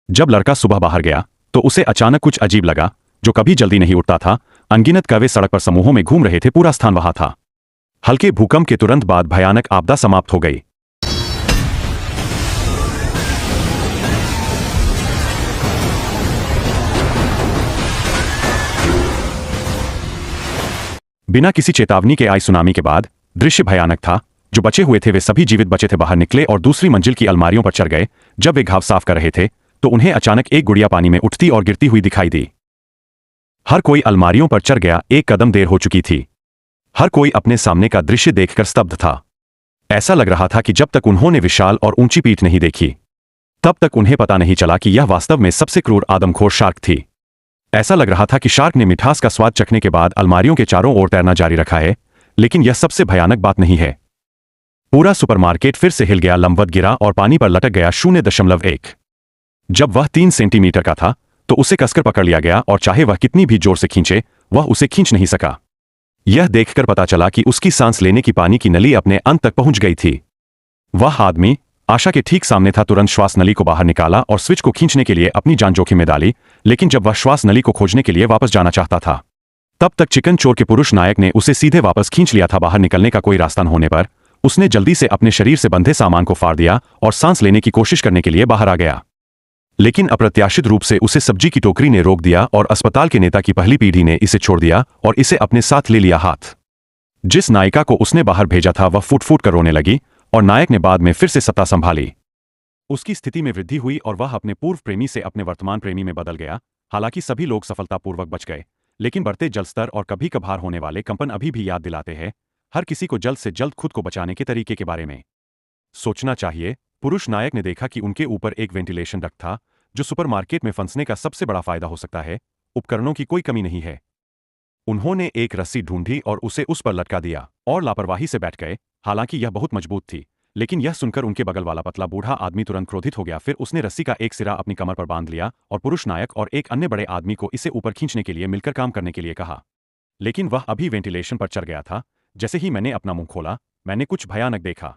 जब लड़का सुबह बाहर गया तो उसे अचानक कुछ अजीब लगा। जो कभी जल्दी नहीं उठता था, अनगिनत कौवे सड़क पर समूहों में घूम रहे थे, पूरा स्थान वहां था। हल्के भूकंप के तुरंत बाद भयानक आपदा समाप्त हो गई। बिना किसी चेतावनी के आई सुनामी के बाद दृश्य भयानक था। जो बचे हुए थे वे सभी जीवित बचे थे बाहर निकले और दूसरी मंजिल की अलमारियों पर चढ़ गए। जब वे घाव साफ कर रहे थे तो उन्हें अचानक एक गुड़िया पानी में उठती और गिरती हुई दिखाई दी। हर कोई अलमारियों पर चढ़ गया। एक कदम देर हो चुकी थी। हर कोई अपने सामने का दृश्य देखकर स्तब्ध था। ऐसा लग रहा था कि जब तक उन्होंने विशाल और ऊंची पीठ नहीं देखी तब तक उन्हें पता नहीं चला कि यह वास्तव में सबसे क्रूर आदमखोर शार्क थी। ऐसा लग रहा था कि शार्क ने मिठास का स्वाद चखने के बाद अलमारियों के चारों ओर तैरना जारी रखा है। लेकिन यह सबसे भयानक बात नहीं है। पूरा सुपरमार्केट फिर से हिल गया, लंबवत गिरा और पानी पर लटक गया 0.1। जब वह 3 सेंटीमीटर का था तो उसे कसकर पकड़ लिया गया और चाहे वह कितनी भी जोर से खींचे वह उसे खींच नहीं सका। यह देखकर पता चला कि उसकी सांस लेने की पानी की नली अपने अंत तक पहुंच गई थी। वह आदमी आशा के ठीक सामने था। तुरंत श्वास नली को बाहर निकाला और स्विच को खींचने के लिए अपनी जान जोखिम में डाली। लेकिन जब वह श्वास नली को खोजने के लिए वापस जाना चाहता था तब तक चिकन चोर के पुरुष नायक ने उसे सीधे वापस खींच लिया था। बाहर निकलने का कोई रास्ता न होने पर उसने जल्दी से अपने शरीर से बंधे सामान को फाड़ दिया और सांस लेने की कोशिश करने के लिए बाहर आ गया। लेकिन अप्रत्याशित रूप से उसे सब्जी की टोकरी ने रोक दिया और अस्पताल के नेता की पहली पीढ़ी ने इसे छोड़ दिया और इसे अपने साथ ले लिया। हाथ जिस नायिका को उसने बाहर भेजा था वह फूट फूट कर रोने लगी और नायक ने बाद में फिर से सत्ता संभाली। उसकी स्थिति में वृद्धि हुई और वह अपने पूर्व प्रेमी से अपने वर्तमान प्रेमी में बदल गया। हालांकि सभी लोग सफलतापूर्वक बच गए, लेकिन बढ़ते जल स्तर और कभी कभार होने वाले कंपन अभी भी याद दिलाते हैं हर किसी को जल्द से जल्द खुद को बचाने के तरीके के बारे में सोचना चाहिए। पुरुष नायक ने देखा कि उनके ऊपर एक वेंटिलेशन डक्ट था, जो सुपरमार्केट में फंसने का सबसे बड़ा फायदा हो सकता है। उपकरणों की कोई कमी नहीं है। उन्होंने एक रस्सी ढूंढी और उसे उस पर लटका दिया और लापरवाही से बैठ गए। हालांकि यह बहुत मजबूत थी, लेकिन यह सुनकर उनके बगल वाला पतला बूढ़ा आदमी तुरंत क्रोधित हो गया। फिर उसने रस्सी का एक सिरा अपनी कमर पर बांध लिया और पुरुष नायक और एक अन्य बड़े आदमी को इसे ऊपर खींचने के लिए मिलकर काम करने के लिए कहा। लेकिन वह अभी वेंटिलेशन पर चढ़ गया था। जैसे ही मैंने अपना मुंह खोला मैंने कुछ भयानक देखा।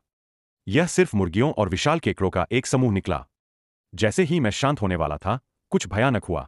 यह सिर्फ मुर्गियों और विशाल केकड़ों का एक समूह निकला। जैसे ही मैं शांत होने वाला था कुछ भयानक हुआ।